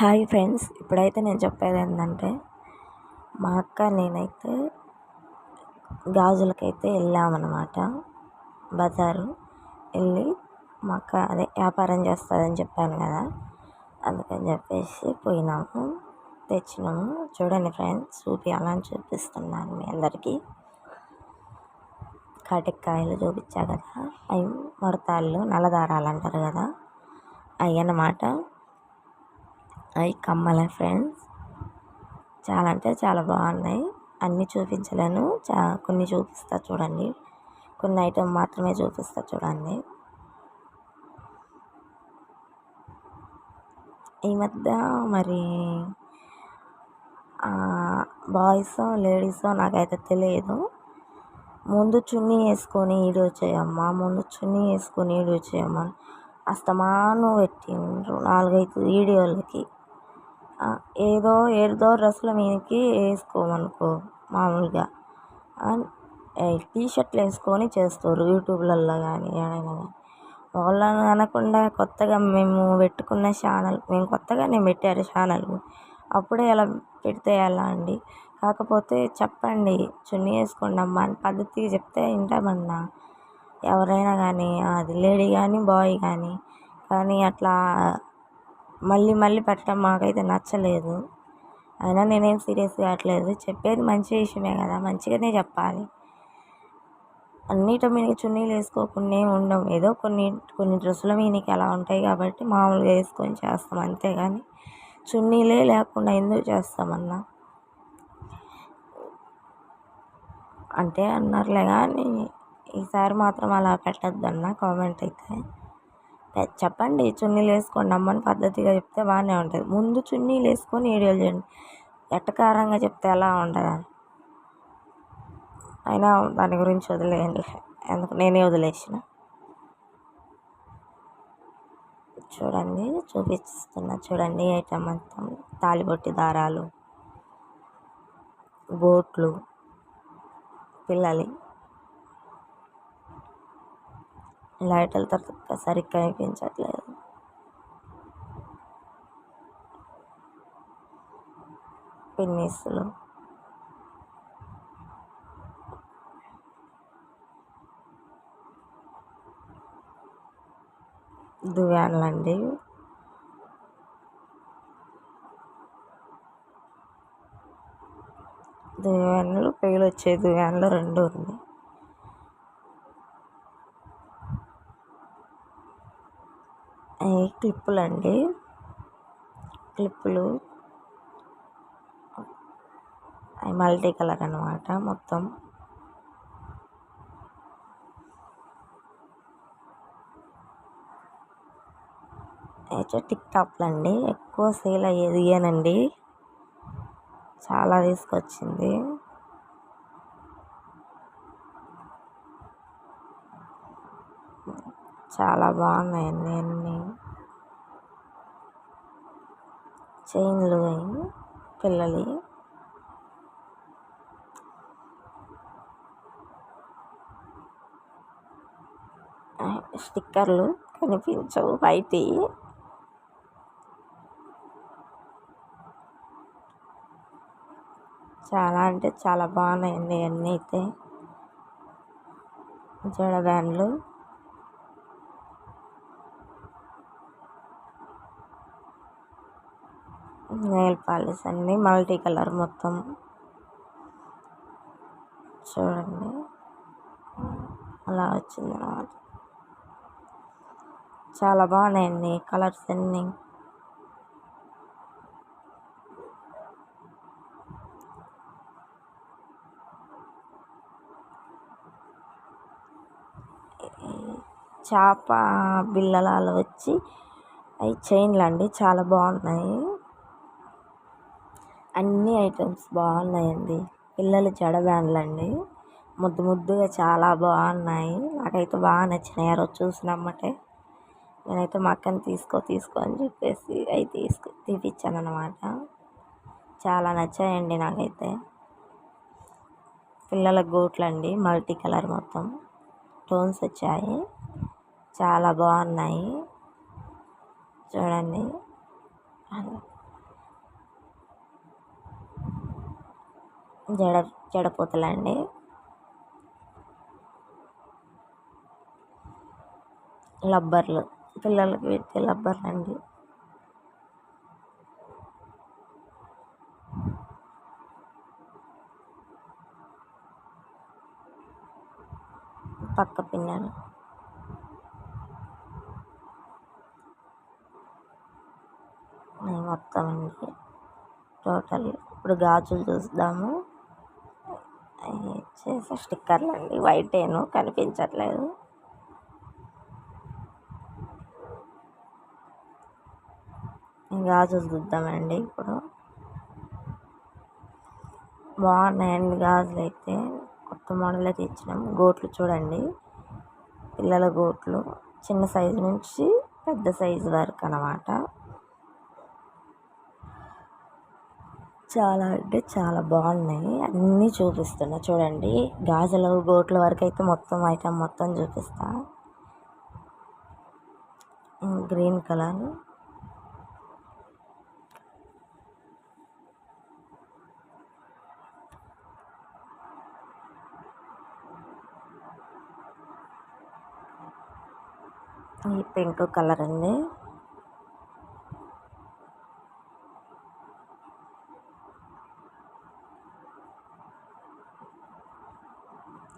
Hi friends, ఇప్పుడైతే నేను చెప్పేది ఏంటంటే మా అక్క నేనైతే గాజులకైతే వెళ్ళామన్నమాట. బజారు వెళ్ళి మా అక్క అదే వ్యాపారం చేస్తుందని చెప్పాను కదా, అందుకని చెప్పేసి పోయినాము, తెచ్చినాము. చూడండి ఫ్రెండ్స్, చూపించాలని చూపిస్తున్నాను మీ అందరికీ. కాటికాయలు చూపించా కదా, అవి ముడతాళ్ళు నల్లదారాలు అంటారు కదా, అవి అన్నమాట. అవి కమ్మలే ఫ్రెండ్స్, చాలా అంటే చాలా బాగున్నాయి. అన్నీ చూపించలేను, కొన్ని చూపిస్తా చూడండి. కొన్ని ఐటెం మాత్రమే చూపిస్తా చూడండి. ఈ మధ్య మరి బాయ్స్ లేడీస్ నాకైతే తెలియదు, ముందు చున్నీ వేసుకొని వీడియో చేయమ్మా, ముందు చున్నీ వేసుకొని వీడియో చేయమ్మా అస్తమాను పెట్టిండ్రు 4-5 వీడియోలకి. ఏదో డ్రెస్సుల మీదకి వేసుకోమనుకో, మామూలుగా టీషర్ట్లు వేసుకొని చేస్తారు యూట్యూబ్లలో కానీ ఏడైనా కానీ. వాళ్ళని అనకుండా కొత్తగా మేము పెట్టుకున్న ఛానల్, నేను పెట్టారు ఛానల్, అప్పుడే అలా పెడితే ఎలా అండి? కాకపోతే చెప్పండి, చున్నీ వేసుకోండి అమ్మా అని పద్ధతిగా చెప్తే వింటామన్నా ఎవరైనా కానీ, అది లేడీ కానీ బాయ్ కానీ అట్లా మళ్ళీ పెట్టడం మాకైతే నచ్చలేదు. అయినా నేనేం సీరియస్ కావట్లేదు, చెప్పేది మంచి విషయమే కదా, మంచిగానే చెప్పాలి. అన్నిటి మీదకి చున్నీలు వేసుకోకుండా ఉండవు, ఏదో కొన్ని డ్రెస్సుల మీదకి అలా ఉంటాయి కాబట్టి మామూలుగా వేసుకొని చేస్తాం, అంతేగాని చున్నీలే లేకుండా ఎందుకు చేస్తామన్నా అంటే అన్నారులే. కానీ ఈసారి మాత్రం అలా పెట్టద్దన్న కామెంట్ అయితే చెప్పండి, చున్నీలు వేసుకోండి అమ్మని పద్ధతిగా చెప్తే బాగానే ఉంటుంది. ముందు చున్నీలు వేసుకొని వీడియోలు చేయండి, ఎట్టకారంగా చెప్తే ఎలా ఉంటుంది. అయినా దాని గురించి వదిలేయండి, ఎందుకు నేనే వదిలేసిన. చూడండి, చూపిస్తున్నా చూడండి. ఐటమ్ మొత్తం తాలిబొట్టి దారాలు, బోట్లు, పిల్లలి లైట్లతో సరిగ్గా కనిపించట్లేదు. పిన్నీసులు, దువ్యాన్లండి, దువ్యాన్లు పేలు వచ్చే దువ్యాన్లు 2 ఉంది. క్లిప్పులు అండి, క్లిప్పులు అవి మల్టీ కలర్ అన్నమాట మొత్తం. టిక్ టాప్లు అండి, ఎక్కువ సేల్ అయ్యేది ఇయేనండి, చాలా తీసుకొచ్చింది. చాలా బాగున్నాయండి అన్నీ. చైన్లు పిల్లలి, స్టిక్కర్లు కనిపించవు బయటి, చాలా అంటే చాలా బాగున్నాయండి అన్నీ. అయితే జడ బ్యాండ్లు, నెయిల్ పాలిష్ అన్నీ మల్టీ కలర్ మొత్తం. చూడండి, అలా వచ్చింది అన్నమాట. చాలా బాగున్నాయండి కలర్స్ అన్నీ. చేప బిళ్ళలాలు వచ్చి అవి చైన్లు అండి, చాలా బాగున్నాయి. అన్ని ఐటమ్స్ బాగున్నాయండి. పిల్లల జడ బ్యాండ్లు అండి, ముద్దుగా చాలా బాగున్నాయి. నాకైతే బాగా నచ్చినాయి. ఆ రోజు చూసినమ్మటే నేనైతే మా అక్కని తీసుకో అని చెప్పేసి అవి తీపిచ్చాను అన్నమాట. చాలా నచ్చాయండి నాకైతే. పిల్లల గోట్లు అండి, మల్టీ కలర్ మొత్తం టోన్స్ వచ్చాయి, చాలా బాగున్నాయి. చూడండి, జడ జడపోతలండి. రబ్బర్లు, పిల్లలకి పెట్టే రబ్బర్లు అండి. పక్క పిన్నలు, మొత్తం అండి టోటల్. ఇప్పుడు గాజులు చూద్దాము. చేసే స్టిక్కర్లు అండి, వైట్ ఏను కనిపించట్లేదు. గాజులు చూద్దామండి. ఇప్పుడు బాగున్నాయండి గాజులు అయితే, కొత్త మోడల్ తెచ్చినాం. గోట్లు చూడండి, పిల్లల గోట్లు చిన్న సైజు నుంచి పెద్ద సైజు వరకు అన్నమాట. చాలా అంటే చాలా బాగున్నాయి. అన్నీ చూపిస్తున్నా చూడండి. గాజుల గోట్ల వరకు అయితే మొత్తం ఐటమ్ మొత్తం చూపిస్తా. గ్రీన్ కలర్, ఈ పింక్ కలర్ అండి.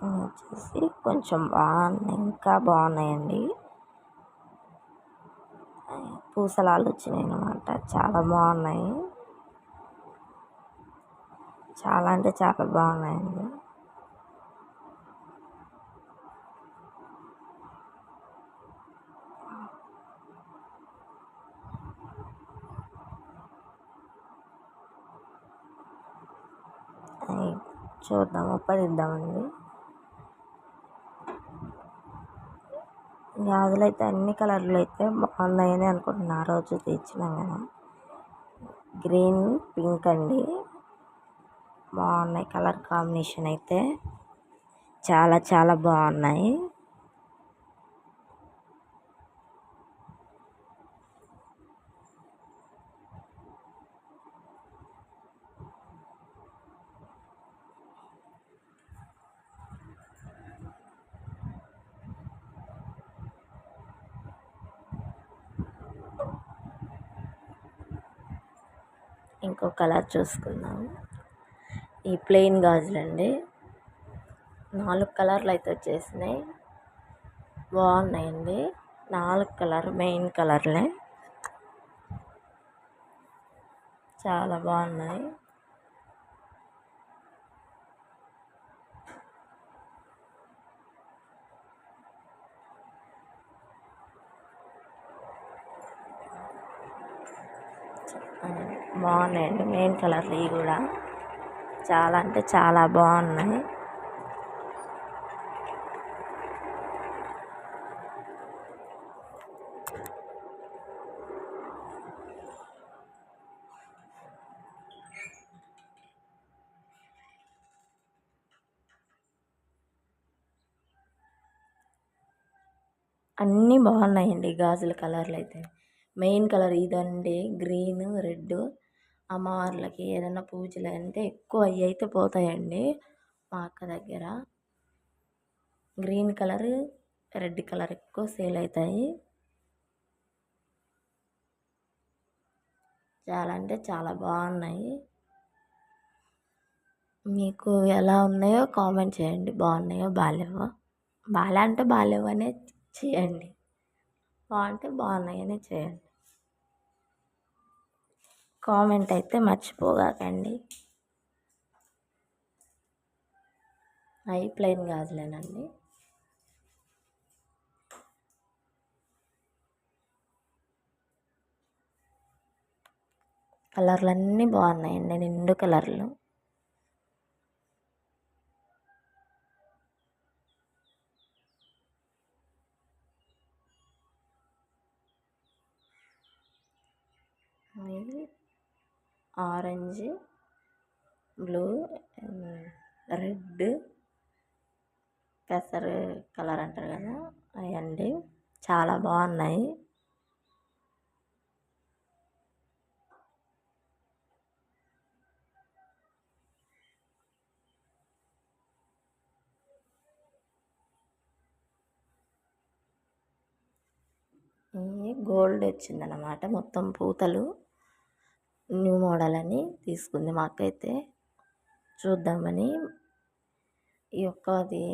వచ్చేసి కొంచెం బాగున్నాయి, ఇంకా బాగున్నాయండి. పూసలాలు వచ్చినాయి అన్నమాట, చాలా బాగున్నాయి. చాలా అంటే చాలా బాగున్నాయండి. చూద్దాం, ఒప్పదిద్దామండి. గాజులు అయితే అన్ని కలర్లు అయితే బాగున్నాయని అనుకుంటున్నా. ఆ రోజు తెచ్చినాం కదా. గ్రీన్, పింక్ అండి, బాగున్నాయి. కలర్ కాంబినేషన్ అయితే చాలా చాలా బాగున్నాయి. ఇంకో కలర్ చూసుకుందాం. ఈ ప్లెయిన్ గాజులండి, 4 కలర్లు అయితే వచ్చేసినాయి. బాగున్నాయండి. 4 కలర్ మెయిన్ కలర్లే, చాలా బాగున్నాయి. బాగున్నాయండి మెయిన్ కలర్లు. ఇవి కూడా చాలా అంటే చాలా బాగున్నాయి. అన్నీ బాగున్నాయండి గాజుల కలర్లు అయితే. మెయిన్ కలర్ ఇదండి, గ్రీన్, రెడ్. అమ్మవార్లకి ఏదైనా పూజలు అంటే ఎక్కువ అవి అయితే పోతాయండి మా అక్క దగ్గర. గ్రీన్ కలర్, రెడ్ కలర్ ఎక్కువ సేల్ అవుతాయి. చాలా అంటే చాలా బాగున్నాయి. మీకు ఎలా ఉన్నాయో కామెంట్ చేయండి. బాగున్నాయో బాగాలేవో. బాగా అంటే బాగాలేవు అనే చేయండి, బాగుంటే బాగున్నాయనే చేయండి. కామెంట్ అయితే మర్చిపోగాకండి. అవి ప్లెయిన్ గాజులేనండి. కలర్లు అన్నీ బాగున్నాయండి, నిండు కలర్లు. ఆరెంజ్, బ్లూ, రెడ్, పెసరు కలర్ అంటారు కదా, అవండి చాలా బాగున్నాయి. ఈ గోల్డ్ వచ్చిందనమాట, మొత్తం పూతలు. న్యూ మోడల్ అని తీసుకుంది మా అక్క అయితే, చూద్దామని. ఈ ఒక్కది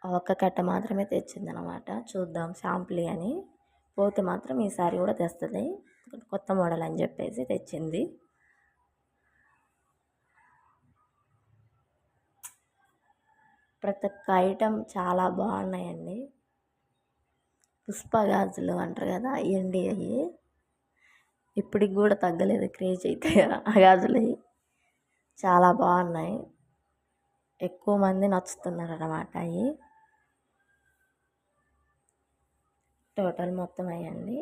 ఒక్క కట్ట మాత్రమే తెచ్చిందనమాట, చూద్దాం శాంపుల్ అని. పోతే మాత్రం ఈసారి కూడా తెస్తుంది, కొత్త మోడల్ అని చెప్పేసి తెచ్చింది. ప్రతి ఒక్క ఐటెం చాలా బాగున్నాయండి. పుష్ప గాజులు అంటారు కదా, అయ్యండి అవి. ఇప్పటికి కూడా తగ్గలేదు క్రేజ్ అయితే ఆ గాజులు చాలా బాగున్నాయి. ఎక్కువ మంది నచ్చుతున్నారు అన్నమాట అవి. టోటల్ మొత్తం అయ్యండి.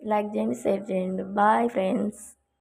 లైక్ చేయండి, షేర్ చేయండి. Bye friends.